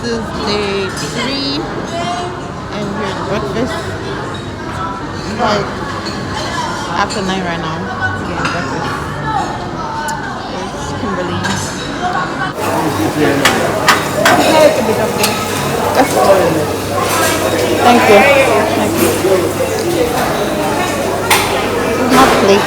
is day 3 and here's breakfast. It's like after 9 right now. We're getting breakfast. It's Kimberly. Thank you. Thank you. This is my plate.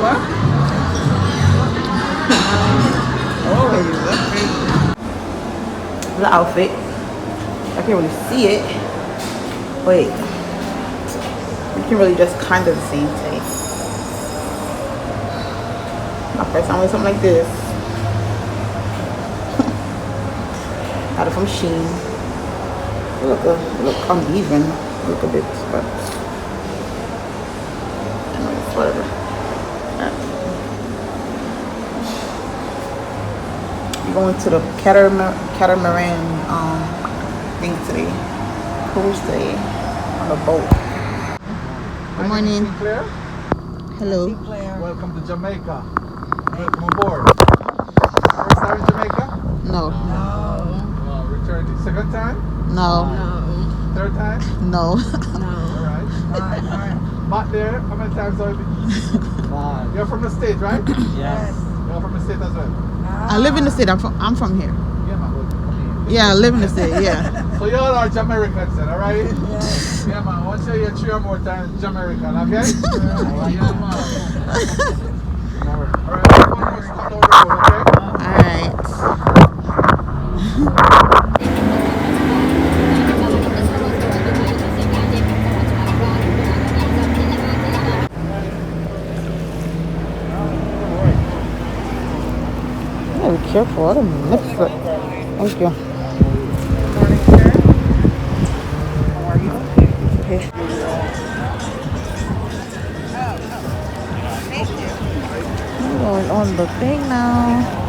What? The outfit. I can't really see it. Wait. You can really just kind of see it. My first time with something like this. Got it from Shein. It look uneven. Look a bit, but whatever. I'm going to the Catamaran thing today. Cruise today on a boat. Good morning. Hello. Welcome to Jamaica. Welcome aboard. First time in Jamaica? No. Return second time? No. Third time? No. Alright. Back there, how many times have you been? You're from the state, right? Yes. You're from the state as well? I live in the state. I'm from here. Yeah, man. Yeah, I live in the state. Yeah. So you all are Jamaicans then, alright? Yes. Yeah, man. Once you hear 3 or more times Jamaican, okay? Yeah, man. Alright, let's cut over the road, okay? Alright. Be careful, I don't lips it. Thank you. Morning, sir. How are you? Okay. Thank you. I'm going on the thing now.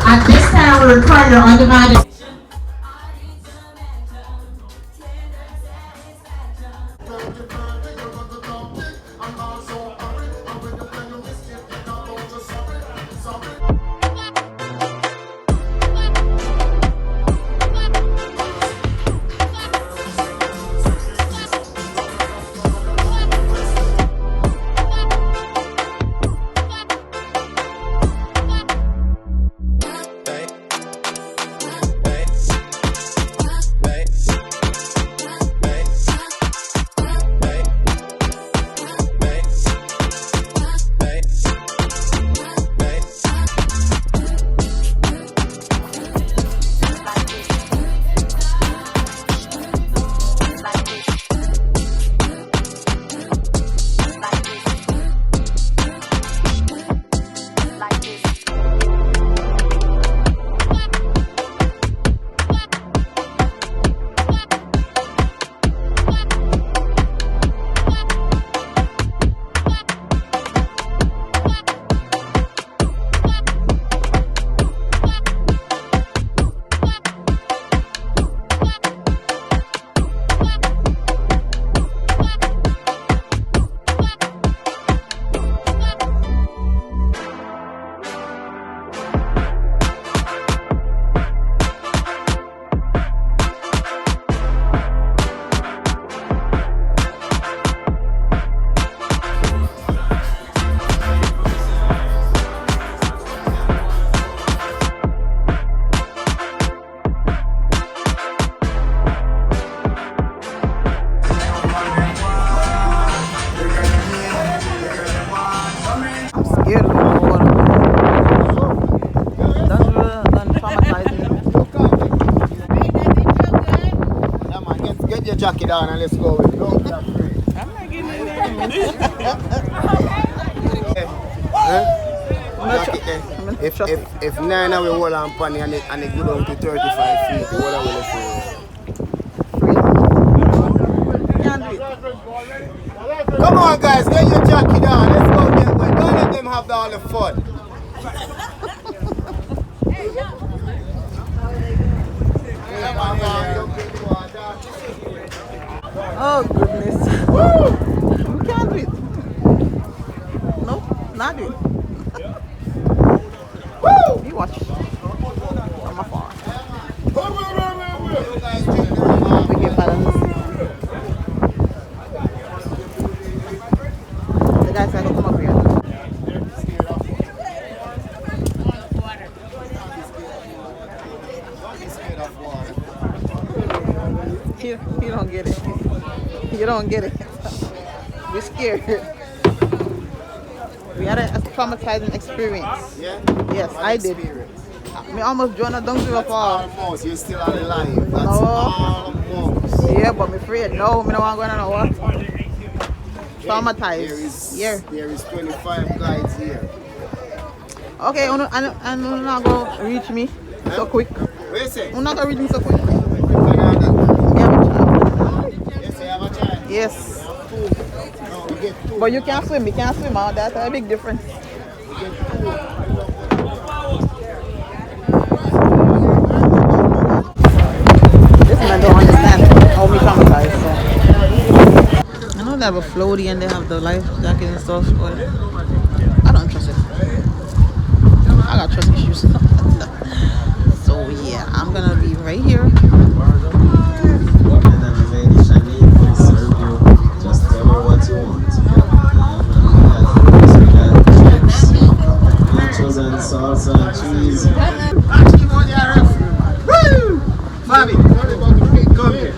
At this time, we record your on-demand. your jacket on and let's go. Don't be afraid. I'm not getting in there. Jacket there. If 9 we hold on pan and it go down to 35 feet, what I will say? Come on guys, get your jacket on. Let's go get wet. Don't let them have all the fun. Oh goodness. Woo! We can't do it. Nope, not do it. Woo! You watch. From afar. We get balance. The guys gotta come up here. You don't get it. You don't get it. We're scared. We had a traumatizing experience. Yeah? Yes, I did. Me almost joined a donkey of fall. Almost, you're still alive. That's No. almost. Yeah, but me afraid. No, me don't want to go on what. Traumatized. There is 25 guides here. Okay, and you're not going to reach me so quick. Wait a second. You're not going to reach me so quick. Canada. You have a chance. Yes, I have a chance. Yes. No, we get 2. But you can't swim. You can't swim out. That's a big difference. This man don't understand how me traumatized. So. I know they have a floaty and they have the life jacket and stuff, but I don't trust it. I got trust issues. So yeah, I'm gonna be right here. Just tell me what you want. Nachos and salsa and cheese. Bobby, come here.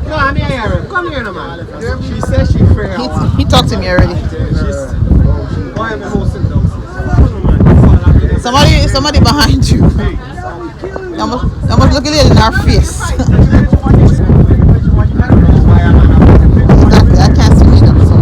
No, I'm here. Come here, no man. She says she free. He talked to me already. Why am I hosting downstairs? Somebody behind you. You must look at it in our face. Exactly, I can't see them. So.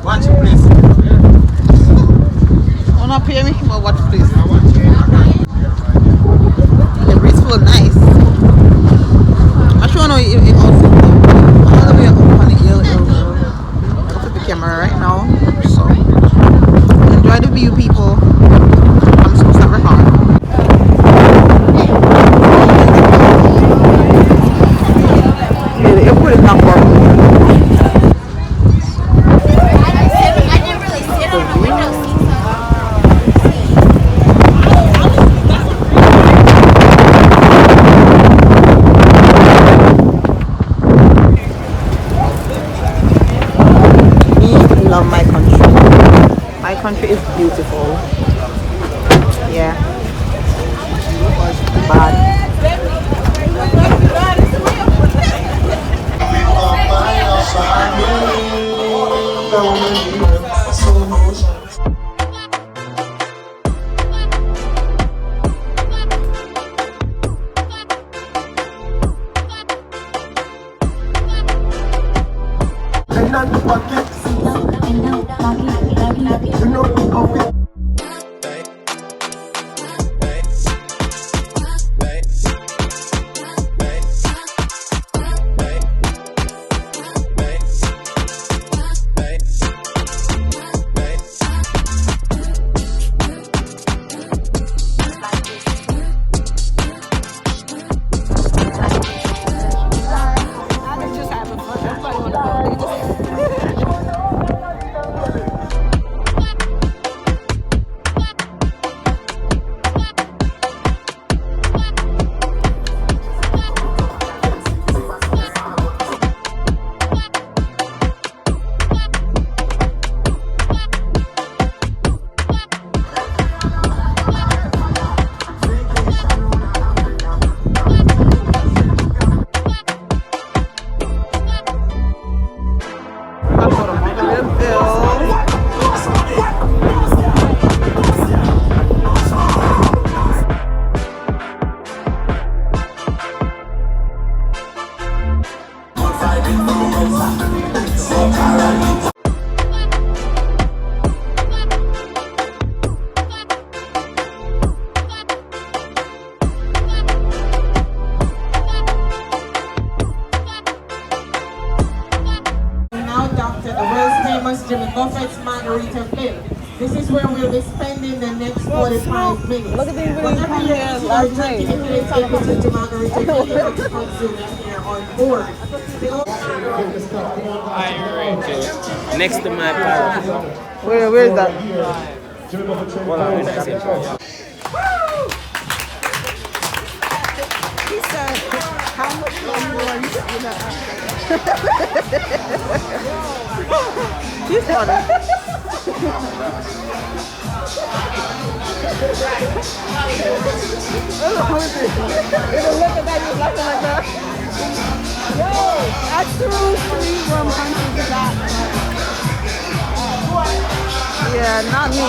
Watch your place. Don't not pay me, but watch please. The breeze full nice. I'm sure I know it also. All the way up on the hill. I'm gonna put the camera right now. So enjoy the view, people. I'm just gonna start recording. Yeah, the airport is not far. Love my country. My country is beautiful. Yeah. Bad. Now Dr. the world's famous Jimmy Buffett's Margarita Bill. This is where we'll be spending the next 45 minutes. Look at these videos Whenever from you're here eating or last drinking, night. if you take it to Margarita Bill, you can consume it here on board. Next to my parrot. Where's that? Well, I'm in the same parrot. He said, how much longer are you in that? He's funny. It'll look at that, you're laughing like that. Yo, I threw 3 rum punches that. Yeah, not me.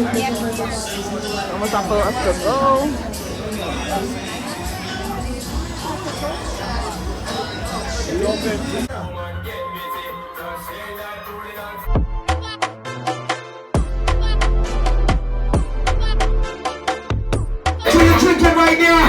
Almost time for us to go. What are you drinking right now?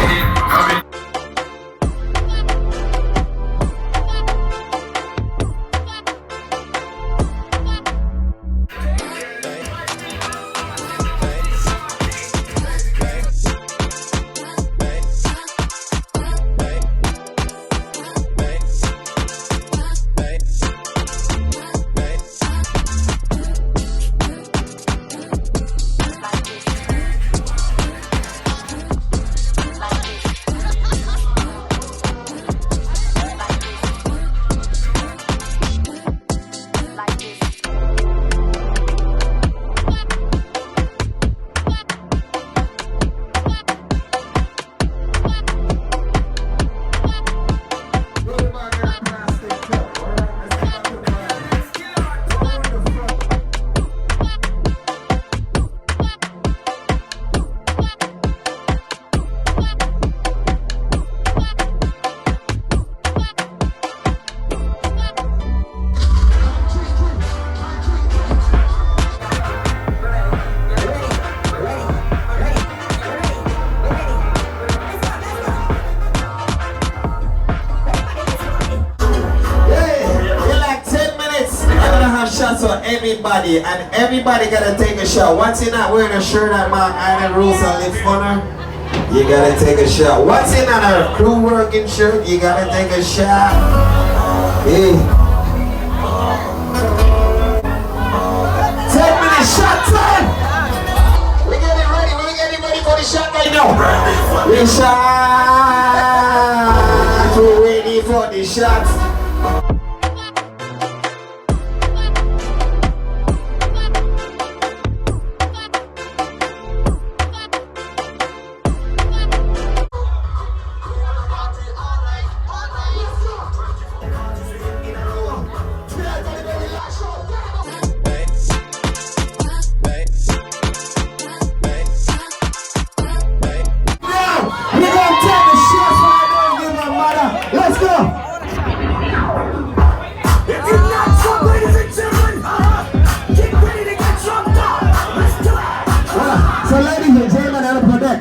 Shots for everybody, and everybody gotta take a shot. Once you're not wearing a shirt at Mark Island Rules and Live Funner, you gotta take a shot. Once you're not a crew working shirt, you gotta take a shot. Hey. 10-minute shot time. We getting ready. We getting ready for the shot right now. We shot. We're ready for the shot.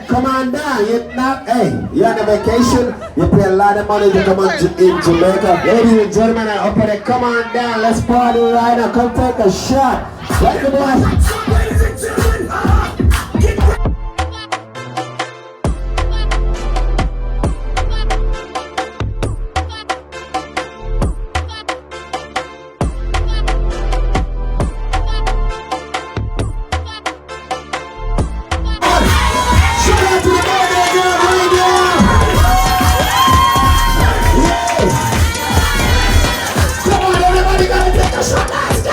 Come on down, you're not, hey, you're on a vacation, you pay a lot of money to come on in Jamaica. Ladies and gentlemen, up there, come on down, let's party right now, come take a shot. Like the boys. Ladies and gentlemen, get ready. Come on, everybody gotta take a shot. Let's go!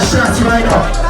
shots right now.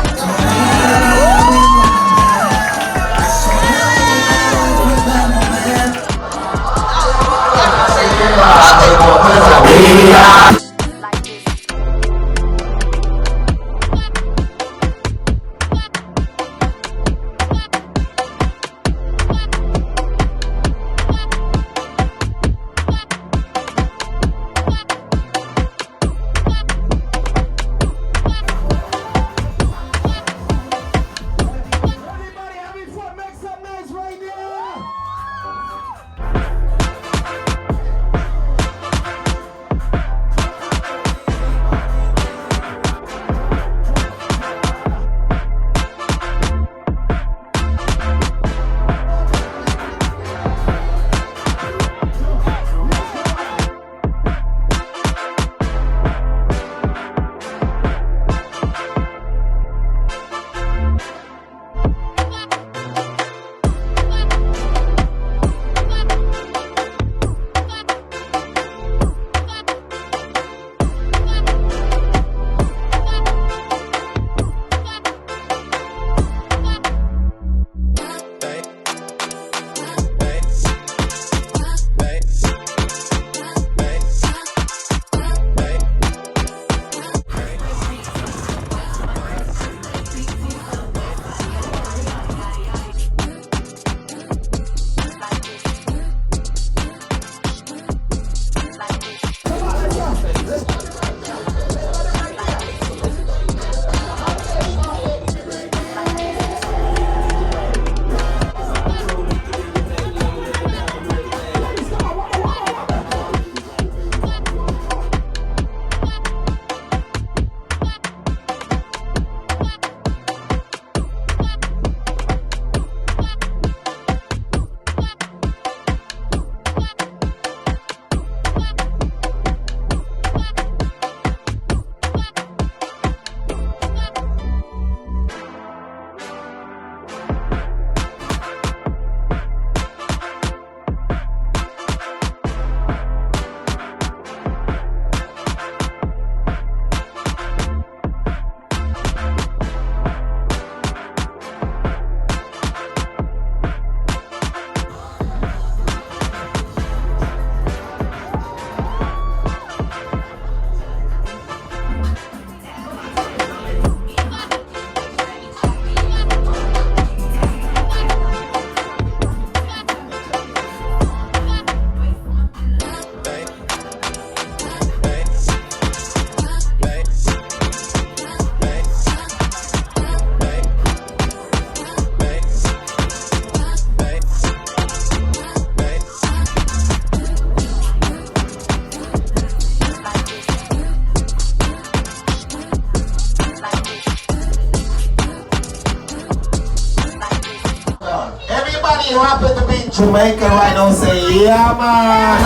You happen to be in Jamaica right now, say yeah man.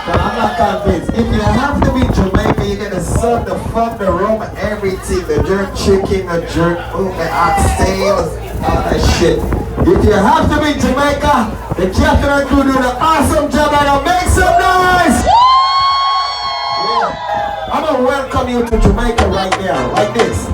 But I'm not convinced. If you have to be in Jamaica, you're gonna serve the fuck, the rum, everything. The jerk chicken, the jerk the oxtails, all that shit. If you have to be in Jamaica, the captain and crew do an awesome job and I'll make some noise. Yeah. I'm gonna welcome you to Jamaica right now, like this.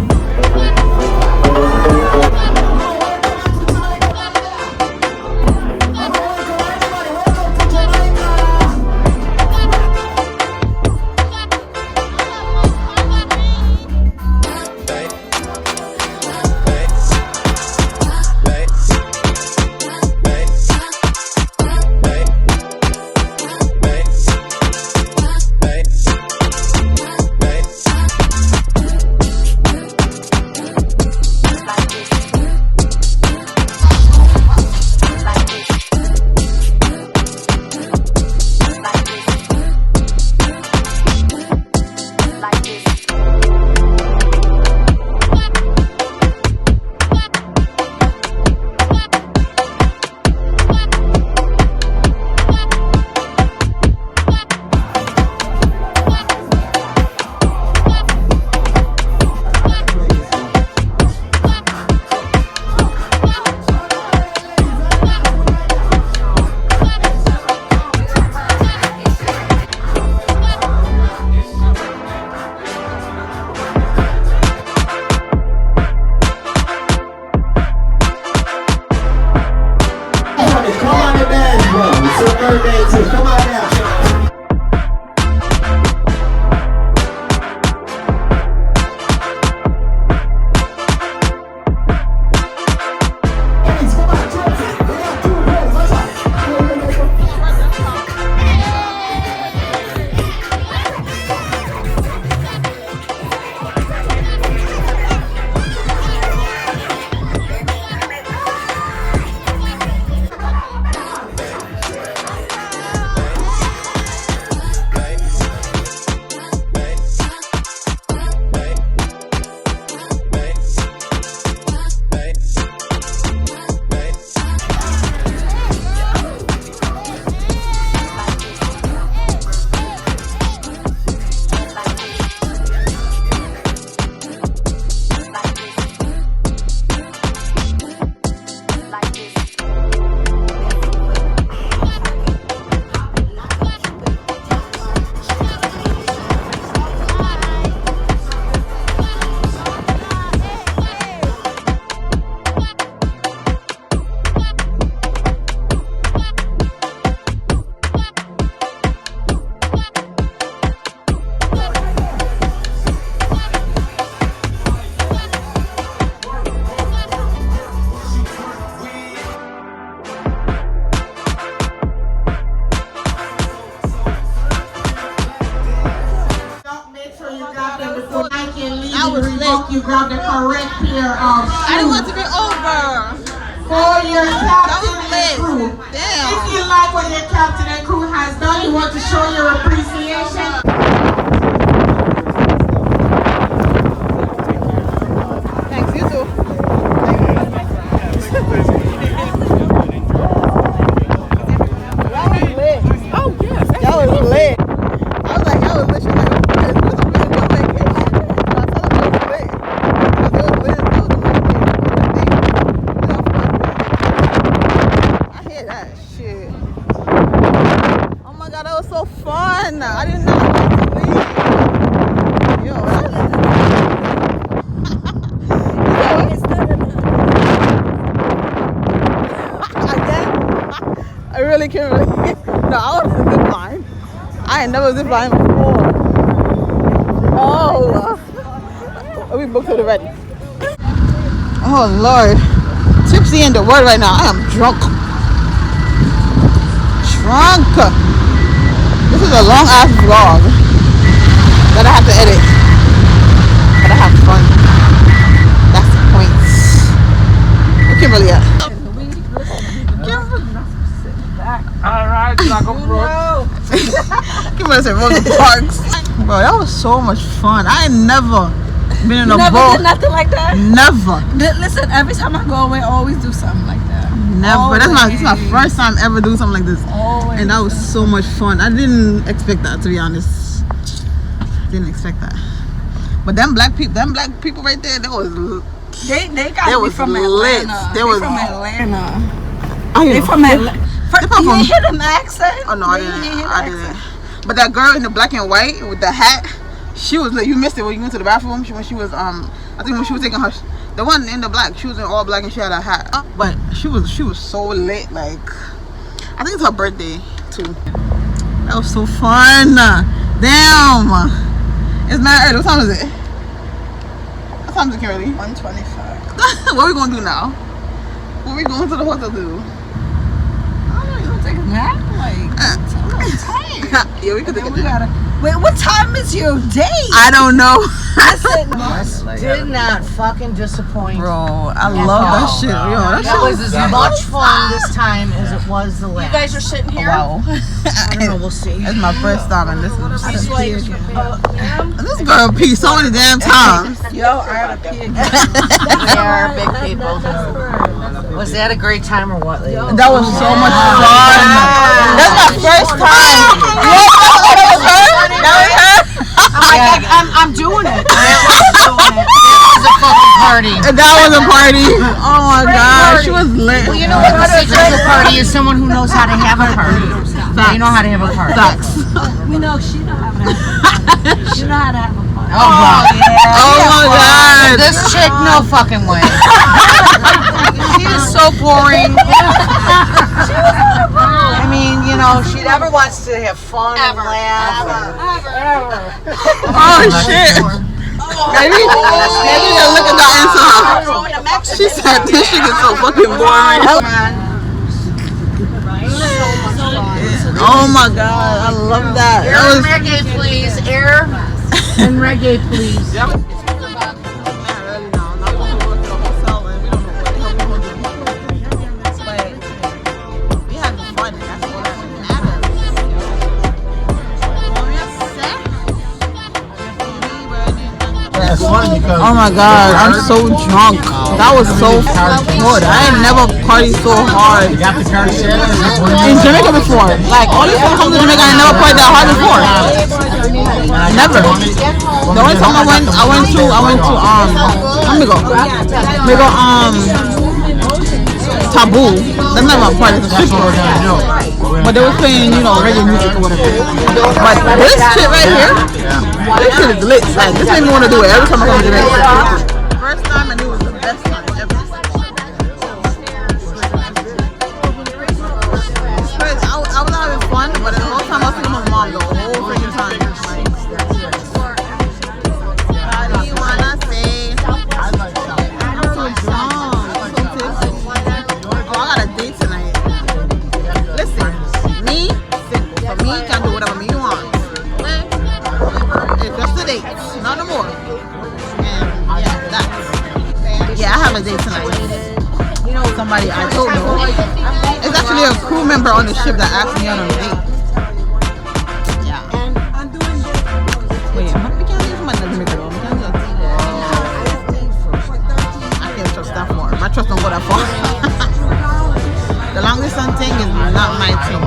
you grab the correct pair of shoes. I didn't want to be over. For your captain and lit. crew. Damn. If you like what your captain and crew has done, you want to show your appreciation. Thanks, you too. That was lit. Oh, yes. That was lit. I was like, that was lit. She was like, okay, this is really good vacation. I told her it was lit. Because it was lit. It was a lit day. I hear that shit. Oh my god, that was so fun. I didn't know I wanted to leave. Yo, again? I really can't really. No, I want to zip line. I ain't never zip line before. Oh, we booked to the ready. Oh Lord, tipsy in the word right now. I am drunk. Drunk. This is a long ass vlog that I have to edit, but I have fun. That's the point. Where Kimberly at? Alright, Dragon Fruit. Kimberly said Rosa Parks. Bro, that was so much fun. I ain't never been in a Never boat. did nothing like that. Never. Listen, every time I go away, I always do something like that. Never. This is my first time ever doing something like this. Always. And that was so much fun. I didn't expect that, to be honest. Didn't expect that. But them black people right there, that was They got They to be was from lit. Atlanta. They was from Atlanta. I They from Atlanta. They from- You didn't hear them accent? Oh no, I You didn't. hear the I accent? didn't. But that girl in the black and white with the hat, she was lit. You missed it when you went to the bathroom. When she was I think when she was taking her, the one in the black, she was in all black and she had a hat. But she was so lit. Like, I think it's her birthday too. That was so fun. Damn. It's mad early. What time is it? What time is it, Kimberly? 125. What are we gonna do now? What are we going to the hotel to do? You gonna take a nap? Like, I'm tired. Yeah, we could take a We nap. gotta. Wait, what time is your date? I don't know. Did not fucking disappoint. Bro, I love that shit. Yo, that That shit was as much fun this time as it was the last. You guys are sitting here. wow. I don't know, we'll see. It's my first time and this She's like, this girl pee so many damn times. Yo, I gotta pee again. they are big people. Was that a great time or what, lady? That was so much fun. That's my first time. That was her? That was her? I'm doing it. That was a fucking party. That was a party. Oh my god, she was lit. Well, you know what the secret to a party is? Someone who knows how to have a party. You know how to have a party. Facts. We know she know how to have a party. She know how to have a party. Oh, wow. Oh my god. This chick, no fucking way. She is so boring. I mean, you know, she never wants to have fun and laugh. Oh shit. Maybe you look at the answer. She said this shit is so fucking boring. Oh my god, I love that. Air and reggae, please. Air and reggae, please. Oh my god, I'm so drunk. That was so good. I ain't never partied so hard in Jamaica before. Like, all these people come to Jamaica, I never partied that hard before. Never. The only time I went to let me go Taboo. That's not my party, it's a strip club. But they were playing, you know, reggae music or whatever. But this shit right here, this shit is lit. Like, this made me want to do it every time I come to Jamaica. First time, and it was the best time ever. I was having fun, but the whole time I was thinking of my mom the whole freaking time. Like, how do you wanna say? I'm so drunk. I'm so tipsy. Oh, I got a date tonight. Listen, me, simple. For me, you can do whatever me you want. Okay? It's just a date, not no more. And yeah. have a date tonight. Somebody I don't know. It's actually a crew member on the ship that asked me out on a date. Yeah. Wait, we can't leave my Jamaica though. I can't trust that far. My trust don't go that far. The long distance thing is not my thing.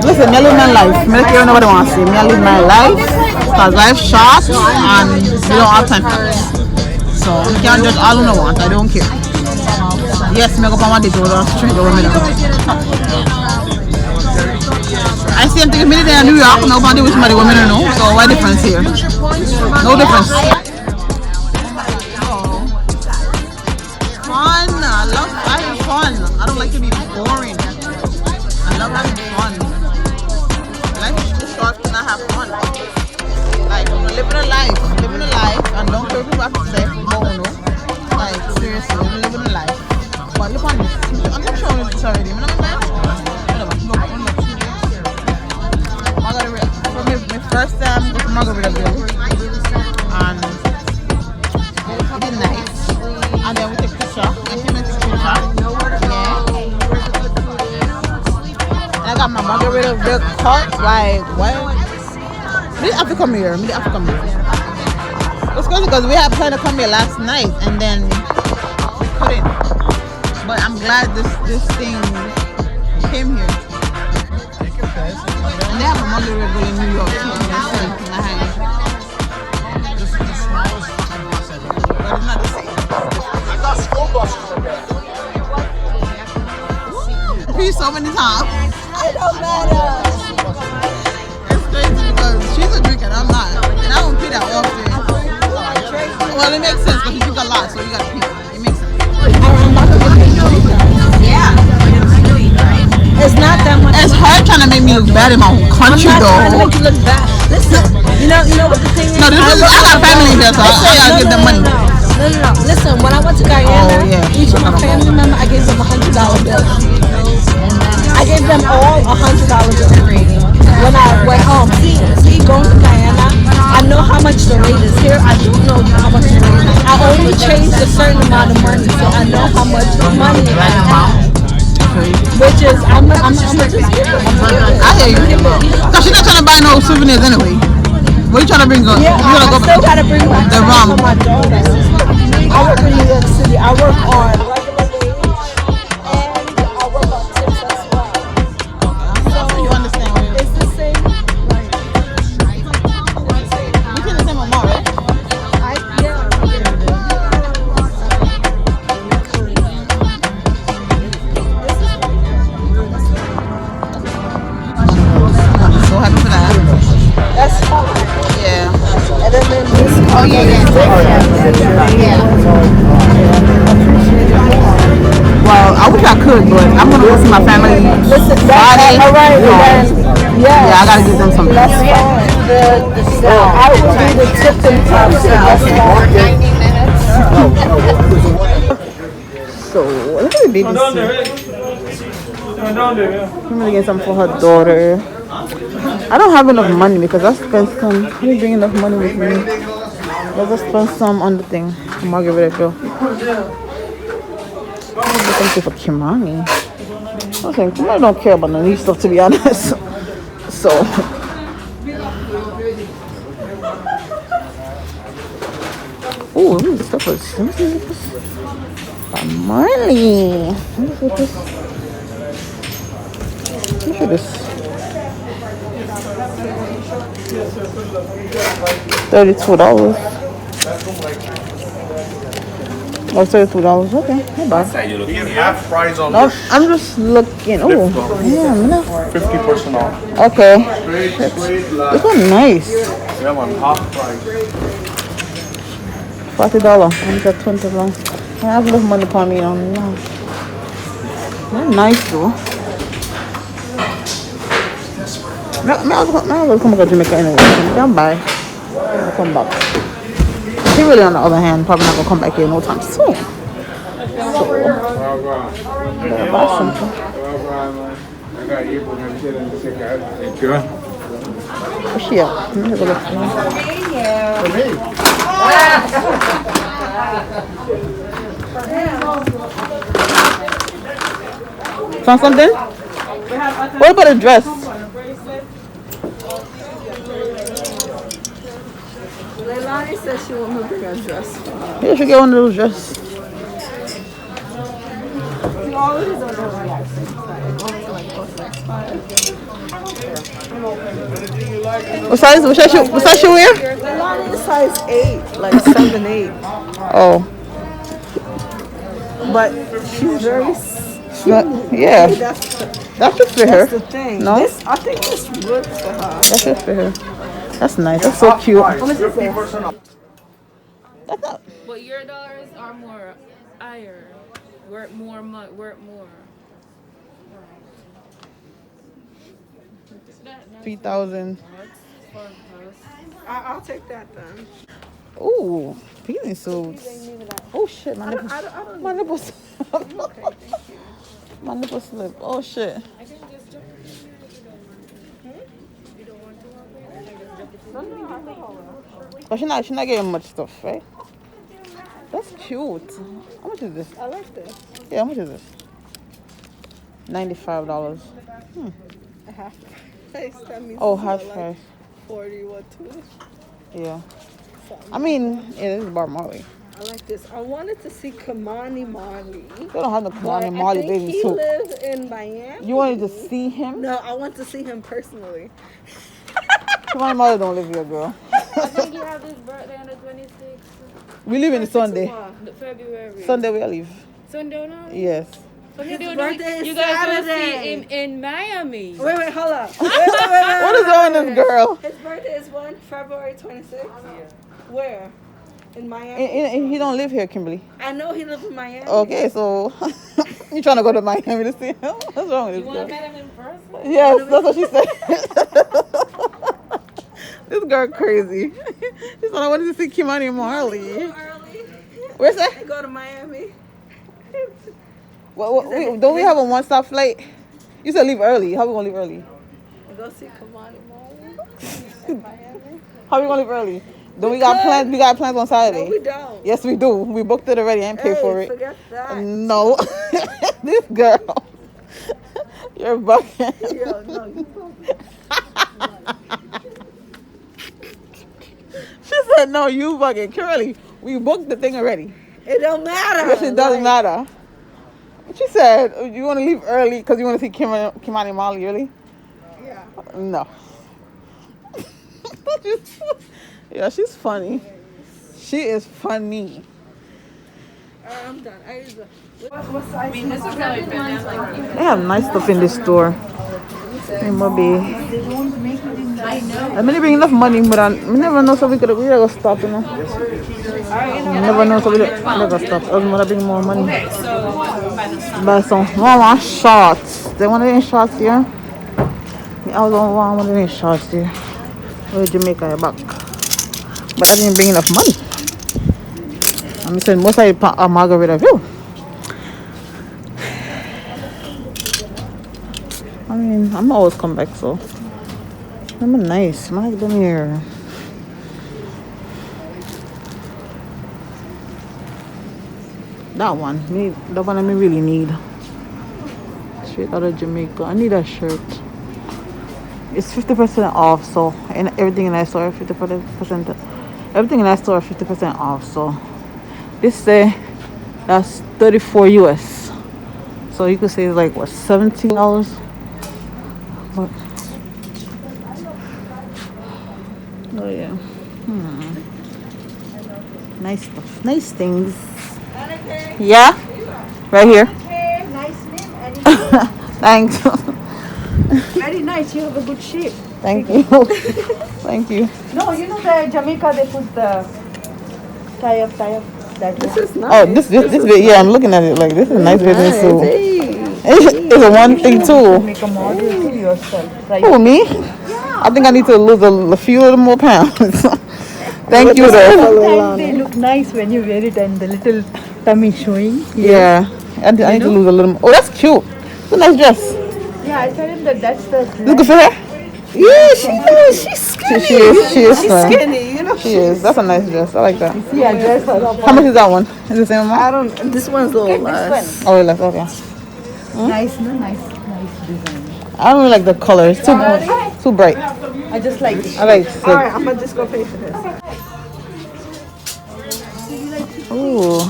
Listen, I live my life. I don't care what nobody wants to see. I live my life because life's short and we don't have time for it. So you can't judge all I want. I don't care. Yes, I go for one day to a stranger woman. I see him taking me there in New York. Nobody with somebody women I know. So what difference here? No difference. Fun. I love having fun. I don't like to be boring. I love having fun. Life is too short to not have fun. Like, living a life and don't care what people have to say. No. Like, seriously, living a life. But look on this. I'm not showing you this already. I'm not Margaret. For me, my first time with Margaritaville. And it did nice. And then we take a picture. And she made a picture. Yeah. And I got my Margaritaville cut. Like, what? We didn't have to come here. It's crazy because we had planned to come here last night and then we couldn't. But I'm glad this thing came here. And they have a Margaritaville in New York too. But it's not the same. I got school buses. Please so many times. It don't matter. It's crazy because she's a drinker and I'm not. And I don't pee that often. Well, it makes sense because you drink a lot, so you gotta pee. It makes sense. Yeah. It's not that much. It's her trying to make me look bad in my own country, I'm not trying to though. make you look bad. Listen, you know what the thing is? No, I got family here, so I gotta give them money. No. Listen, when I went to Guyana, each of my family members, I gave them $100 bill. I gave them all $100 bill. When I went home, see, going to Guyana, I know how much the rate is here. I don't know how much the rate is. I only changed a certain amount of money, so I know how much money I have. Which is, I'm just give it. I hear you. Because she's not trying to buy no souvenirs anyway. What are you trying to bring up? Yeah, I still gotta bring my the rum. for my daughter. I work in New York City. I work on regular wage and I work on tips as well. So you understand what it is. it's the same. You feel the same with more, right? I'm so happy for that. That's fine. Yeah. And then this. Oh, yeah. Well, I wish I could, but I'm gonna go see my family Listen, Friday. all right, then. Yeah, I gotta give them something. That's fine. I will do the tip and top. That's fine. 90 minutes. So, let me baby I'm gonna get something for her daughter. I don't have enough money because I spent some. I didn't bring enough money with me. I just spent some on the thing. Margaritaville. I'm looking for Kimani. I think I don't care about none of these stuff, to be honest. So. Oh, these stuff is money. Look at this. $32. Oh, $32. Okay, not bad. You get half price on No, I'm just looking. Oh, damn. 50% off. Okay. Straight This one nice. Yeah, man, half price. $40. I'm got $20. I have enough money for me now. They're nice though. I'll come back to Jamaica anyway. I can buy. I'll come back. She really, on the other hand, probably not gonna come back here no time soon. So, better buy something. Where's she at? Let me go look for her. Found something? What about a dress? Leilani said she want me to bring a dress. Yeah, you should get one of those dresses. You always don't know what I say. What size you wear? Leilani is size 8, like 7, 8. Oh. But she's very Yeah. That should fit her. That's the thing. No? This, I think this works for her. That should fit her. That's nice. That's so cute. That's not. But your dollars are more higher. Worth more. Worth more. 3,000. I'll take that then. Ooh, peeling suits. Oh shit, my nipples. My nipples. My nipples slip. Oh shit. But she's not getting much stuff, right? That's cute. How much is this? I like this. Yeah, how much is this? $95. Half price. That means Oh, it's half like price. 40 what too. Yeah. I mean, yeah, this is Bob Marley. I like this. I wanted to see Kamani Marley. They don't have the But Kamani I Marley think bathing he suit. lives in Miami. You wanted to see him? No, I want to see him personally. Kamani Marley don't live here, girl. I think you have his birthday on the 26th. We leave in Sunday. February. Sunday we leave. Sunday now? Yes. So His birthday is you guys will see Saturday. him in Miami. Wait, hold up. Wait. What is wrong with this girl? His birthday is when? February 26th? Yeah. Where? In Miami? He don't live here, Kimberly. I know he lives in Miami. Okay, so you trying to go to Miami to see him? What's wrong with this You want to girl? meet him in person? Yes, that's what she said. This girl crazy. She said I wanted to see Kimani Marley. Early. Where's that? They go to Miami. Don't we have a one-stop flight? You said leave early. How we gonna leave early? We go see Kamani Marley in Miami. How we gonna leave early? Don't we got plans? We got plans on Saturday. No, we don't. Yes, we do. We booked it already and paid for it. Forget that. No, this girl, you're bugging. Yo, no, you She said, "No, you bugging." Curly, we booked the thing already. It don't matter. Yes, it doesn't matter. She said, "You want to leave early because you want to see Kimani Marley early?" Yeah. No. Yeah, she's funny. She is funny. I'm done. What size? I mean, this is really fit. They have nice stuff in this store. Hey, Moby. I know. I mean, bring enough money, but I never know so we could go stop, you know. I never know so we never stop. I was gonna bring more money. Okay, so Buy some shorts. They want any shorts here? I was on one of any shorts here. Where Jamaica back. But I didn't bring enough money. I'm saying most of it a margarita view. I mean, I'm always come back, so I'm nice. I like them here. That one, the one I really need. Straight out of Jamaica. I need a shirt. It's 50% off, so and everything in that store 50%. Everything in that store 50% off. So this say that's 34 US. So you could say it's like what, $17? But oh yeah. Nice stuff. Nice things. Yeah? Right here. Nice name. Thanks. Very nice. You have a good shape. Thank you. Thank you. No, you know the Jamaica they put the tie up. That this is nice. Oh, this yeah, I'm looking at it like this is a nice business too. It's a one thing too. Make a model to yourself. Right. Who, me? Yeah. I think I need to lose a few little more pounds. Thank you though. Sometimes they look nice when you wear it and the little tummy showing. Yeah. I need to lose a little more. Oh, that's cute. It's a nice dress. Yeah, I told him that's the. Look good for her? Yeah, she's skinny. She is She's fun. skinny. You She is. That's a nice dress. I like that. See, I dressed her up. How much is that one? Is it the same amount? I don't. This one's a little less. Oh, less. Okay. Nice design. I don't really like the color. It's too bright. I just like. I like. All right, I'm gonna just go pay for this. Ooh.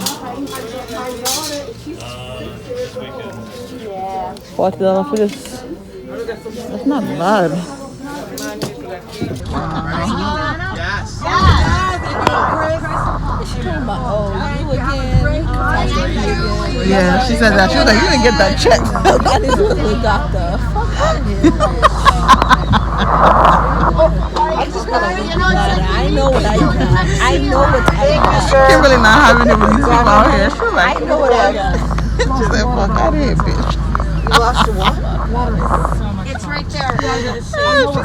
$40 for this. That's not bad. Yeah, she said that. She was like, you didn't get that check. I need to go to the doctor. I just gotta look at it. I know what I got. I know what I got. Kimberly not having it with these people out here. She was like, I know what I got. she said, fuck out of here, bitch. You lost your water? It's right there. She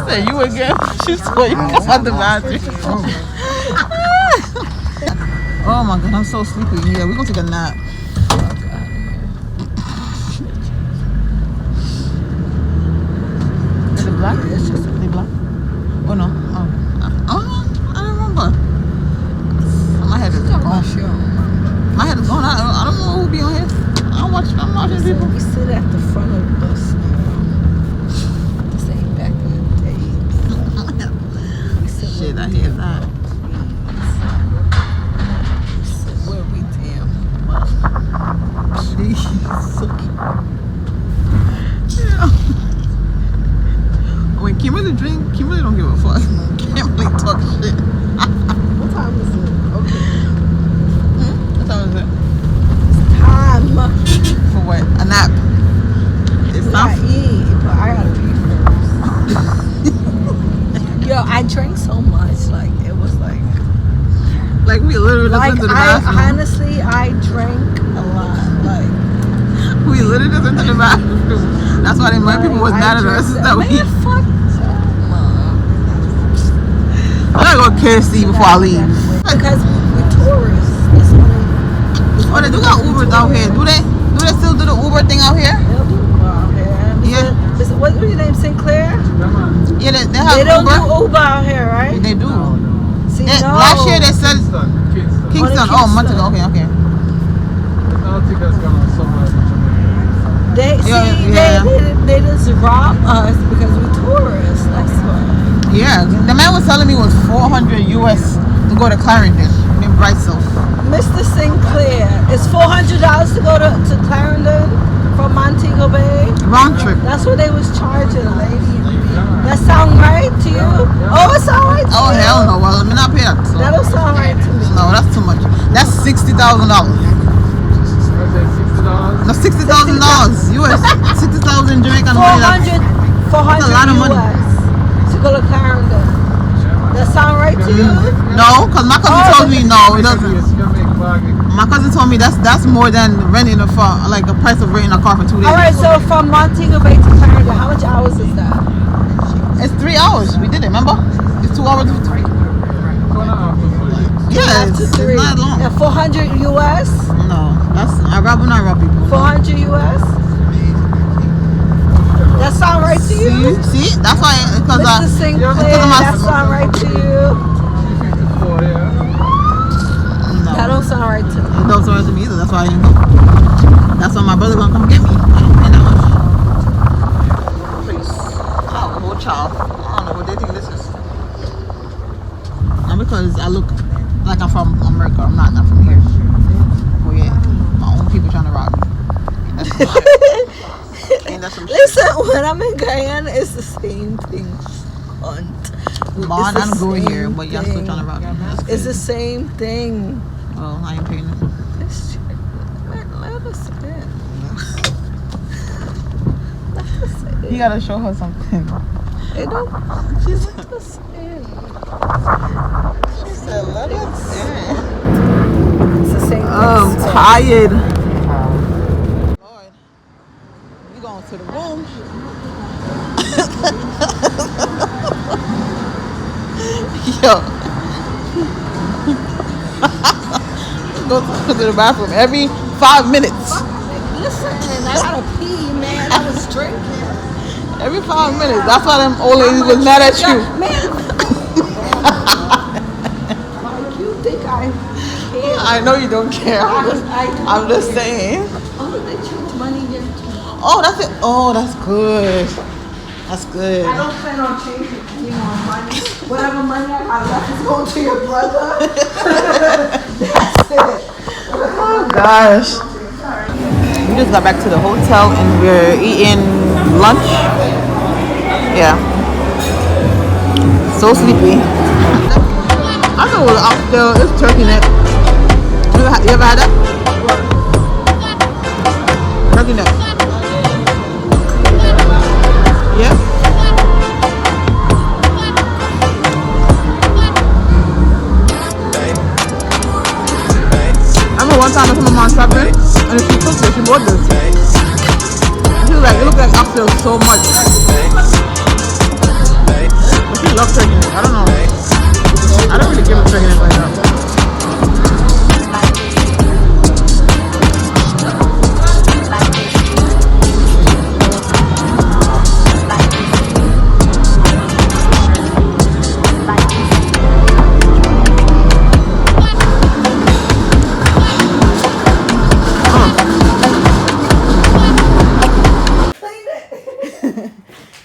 said, you again? She saw you come out the bathroom. Oh my god, I'm so sleepy. Yeah, we're gonna take a nap. Is it black? It's just really black. Oh no. Oh, I don't remember. My head is gone. My head is gone. I don't know who be on here. I'm watching people. We sit at the front of the bus now. This ain't back in the day. Shit, I hear that. Where we damn. Jeez. Yeah. When Kimberly drink, Kimberly don't give a fuck. Kimberly talk shit. What time is it? Okay. What time is it? Time. For what? A nap. It's I not. eat, but I gotta pee first. Yo, I drank so much, like it was Like we literally just went to the bathroom. Honestly, I drank a lot. Like We literally just went to the bathroom. That's why the white people was mad at us. That we. Fuck. I gotta go KFC before I leave. Because we're tourists. That's Oh, they do got Ubers out here. Do they? Do they still do the Uber thing out here? Yeah. What's your name? Sinclair? Yeah, they have They don't Uber. do Uber out here, right? They do. See, no. Last year they said Kingston. Oh, a month ago. Okay. Nautica's gone somewhere in Jamaica. They just rob us because we're tourists. That's why. Yeah, the man was telling me it was $400 US to go to Clarendon in Brightsville. Mr. Sinclair, it's $400 to go to Clarendon from Montego Bay. Round trip. That's what they was charging, lady. That sound right to you? Oh, it sound right to you? Oh hell no! Well, I mean, not pay that. So. That don't sound right to me. No, that's too much. That's $60,000. No, $60,000 US. 60,000 Jamaican money. 400 a lot of money. US to go to Clarendon. That sound right to you? No, because my cousin told me no, it doesn't. My cousin told me that's more than renting a car, like the price of renting a car for 2 days. All right, so from Montego Bay to Clarendon, how much hours is that? It's 3 hours. We did it, remember? It's 2 hours to 3. Yeah, it's not long. And 400 US? No, I'd rather not rob people. 400 US? That sound right to you? See? That's why, because Mr. Sinclair, that sound right to you? No. That don't sound right to me. It don't sound right to me either. That's why I didn't go. That's why my brother gonna come get me. I ain't paying that much. Please. Oh, child. I don't know what they think this is. Not because I look like I'm from America. I'm not from here. Oh yeah, my own people trying to rob me. That's some shit. Ain't that some shit? Listen, when I'm in Guyana, it's the same thing. Bond, I'm going here, but y'all still trying to rob me. It's the same thing. Well, I ain't paying it. Let us in. Let us in. You gotta show her something. It don't. She's Let us in. She said, let us in. It's the same thing. I'm tired. Lord, we going to the room. Yo. Go to the bathroom every 5 minutes. Listen, I gotta pee, man. I was drinking. Every 5 minutes. That's why them old ladies was mad at you. Man. I know you don't care. I'm just saying. Oh, they charge money here too. Oh, that's it. Oh, that's good. That's good. I don't plan on changing any more money. Whatever money I got left is going to your brother. That's it. Oh gosh. We just got back to the hotel and we're eating lunch. Yeah. So sleepy. I know it was out there. It's turkey neck. You ever had that? Turkey neck. Yeah. I remember one time I took my mom shopping and she cooked it. She bought this. She was like, it looked like oxtail so much. But she loves turkey neck. I don't know. I don't really give a turkey neck like that.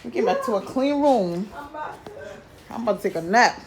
We came back to a clean room. I'm about to take a nap.